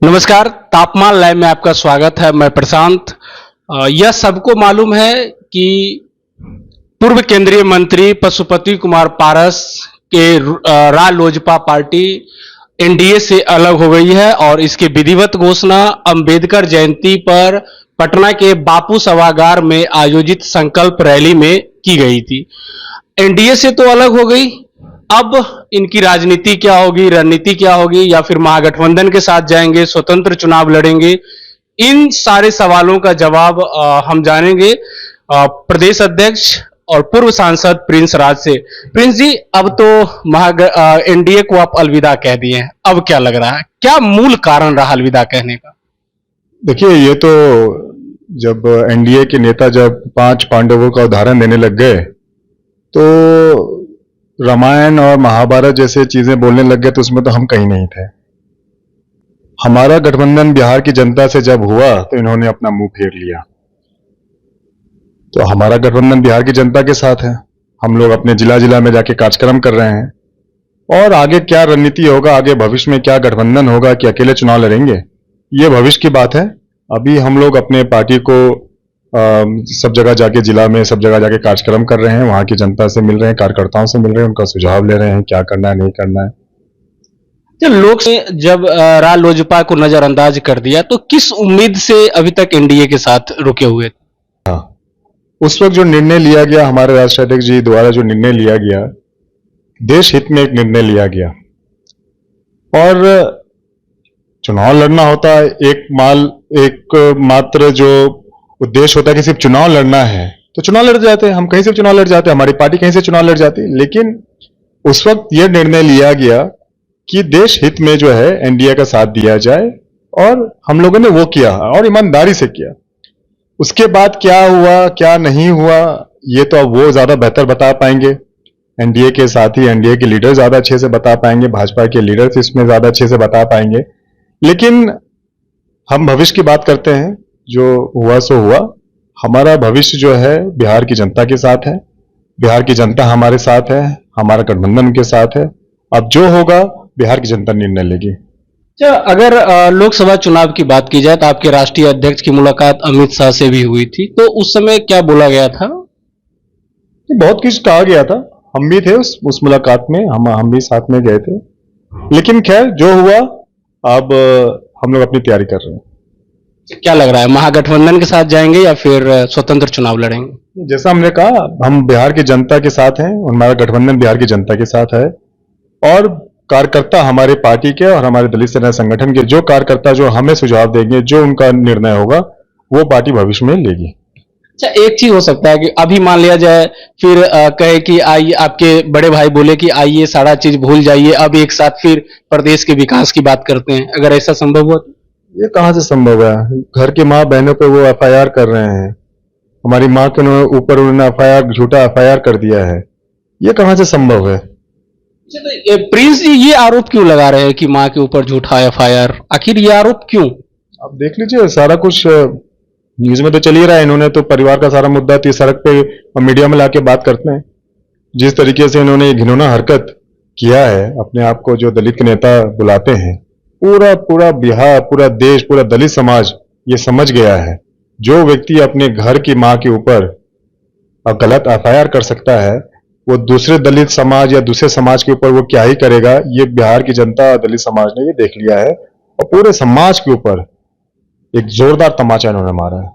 नमस्कार, तापमान लाइव में आपका स्वागत है। मैं प्रशांत। यह सबको मालूम है कि पूर्व केंद्रीय मंत्री पशुपति कुमार पारस के रालोजपा पार्टी एनडीए से अलग हो गई है और इसकी विधिवत घोषणा अंबेडकर जयंती पर पटना के बापू सभागार में आयोजित संकल्प रैली में की गई थी। एनडीए से तो अलग हो गई, अब इनकी राजनीति क्या होगी, रणनीति क्या होगी, या फिर महागठबंधन के साथ जाएंगे, स्वतंत्र चुनाव लड़ेंगे? इन सारे सवालों का जवाब हम जानेंगे प्रदेश अध्यक्ष और पूर्व सांसद प्रिंस राज से। प्रिंस जी, अब तो एनडीए को आप अलविदा कह दिए हैं, अब क्या लग रहा है, क्या मूल कारण रहा अलविदा कहने का? देखिए, ये तो जब एनडीए के नेता जब 5 पांडवों का उदाहरण देने लग गए तो रामायण और महाभारत जैसे चीजें बोलने लग गए तो उसमें तो हम कहीं नहीं थे। हमारा गठबंधन बिहार की जनता से जब हुआ तो इन्होंने अपना मुंह फेर लिया। तो हमारा गठबंधन बिहार की जनता के साथ है। हम लोग अपने जिला जिला में जाके कार्यक्रम कर रहे हैं और आगे क्या रणनीति होगा, आगे भविष्य में क्या गठबंधन होगा कि अकेले चुनाव लड़ेंगे, ये भविष्य की बात है। अभी हम लोग अपने पार्टी को सब जगह जाके जिला में सब जगह जाके कार्यक्रम कर रहे हैं, वहां की जनता से मिल रहे हैं, कार्यकर्ताओं से मिल रहे हैं, उनका सुझाव ले रहे हैं क्या करना है नहीं करना है। लोग जब रालोजपा को नजरअंदाज कर दिया तो किस उम्मीद से अभी तक एनडीए के साथ रुके हुए थे? हाँ, उस वक्त जो निर्णय लिया गया, हमारे राष्ट्रीय अध्यक्ष जी द्वारा जो निर्णय लिया गया, देश हित में एक निर्णय लिया गया और चुनाव लड़ना होता है एक मात्र जो उद्देश्य होता है कि सिर्फ चुनाव लड़ना है तो चुनाव लड़ जाते हैं। हम कहीं से चुनाव लड़ जाते हैं, हमारी पार्टी कहीं से चुनाव लड़ जाती है। लेकिन उस वक्त यह निर्णय लिया गया कि देश हित में जो है एनडीए का साथ दिया जाए और हम लोगों ने वो किया और ईमानदारी से किया। उसके बाद क्या हुआ क्या नहीं हुआ ये तो अब वो ज्यादा बेहतर बता पाएंगे, एनडीए के साथी एनडीए के लीडर ज्यादा अच्छे से बता पाएंगे, भाजपा के लीडर्स इसमें ज्यादा अच्छे से बता पाएंगे। लेकिन हम भविष्य की बात करते हैं, जो हुआ सो हुआ। हमारा भविष्य जो है बिहार की जनता के साथ है, बिहार की जनता हमारे साथ है, हमारा गठबंधन उनके साथ है। अब जो होगा बिहार की जनता निर्णय लेगी। अच्छा, अगर लोकसभा चुनाव की बात की जाए तो आपके राष्ट्रीय अध्यक्ष की मुलाकात अमित शाह से भी हुई थी, तो उस समय क्या बोला गया था? बहुत कुछ कहा गया था, हम भी थे उस मुलाकात में, हम भी साथ में गए थे। लेकिन खैर जो हुआ, अब हम लोग अपनी तैयारी कर रहे हैं। क्या लग रहा है, महागठबंधन के साथ जाएंगे या फिर स्वतंत्र चुनाव लड़ेंगे? जैसा हमने कहा, हम बिहार की जनता के साथ हैं, हमारा गठबंधन बिहार की जनता के साथ है और कार्यकर्ता हमारे पार्टी के और हमारे दलित सेना संगठन के जो कार्यकर्ता जो हमें सुझाव देंगे, जो उनका निर्णय होगा वो पार्टी भविष्य में लेगी। अच्छा, एक चीज हो सकता है कि अभी मान लिया जाए फिर कहे कि आइए, आपके बड़े भाई बोले कि आइए सारा चीज भूल जाइए, अब एक साथ फिर प्रदेश के विकास की बात करते हैं, अगर ऐसा संभव हो? ये कहां से संभव है? घर की माँ बहनों पे वो एफआईआर कर रहे हैं, हमारी माँ के ऊपर उन्होंने एफआईआर, झूठा एफआईआर कर दिया है। ये कहां से संभव है? प्रिंस जी, ये आरोप क्यों लगा रहे हैं कि माँ के ऊपर झूठा एफआईआर? आखिर ये आरोप क्यों? आप देख लीजिए, सारा कुछ न्यूज में तो चल ही रहा है। इन्होंने तो परिवार का सारा मुद्दा तो सड़क पे और मीडिया में लाके बात करते हैं। जिस तरीके से इन्होंने घिनौना हरकत किया है, अपने आप को जो दलित के नेता बुलाते हैं, पूरा बिहार, पूरा देश, पूरा दलित समाज ये समझ गया है, जो व्यक्ति अपने घर की माँ के ऊपर गलत एफआईआर कर सकता है, वो दूसरे दलित समाज या दूसरे समाज के ऊपर वो क्या ही करेगा। ये बिहार की जनता, दलित समाज ने ये देख लिया है और पूरे समाज के ऊपर एक जोरदार तमाचा इन्होंने मारा है।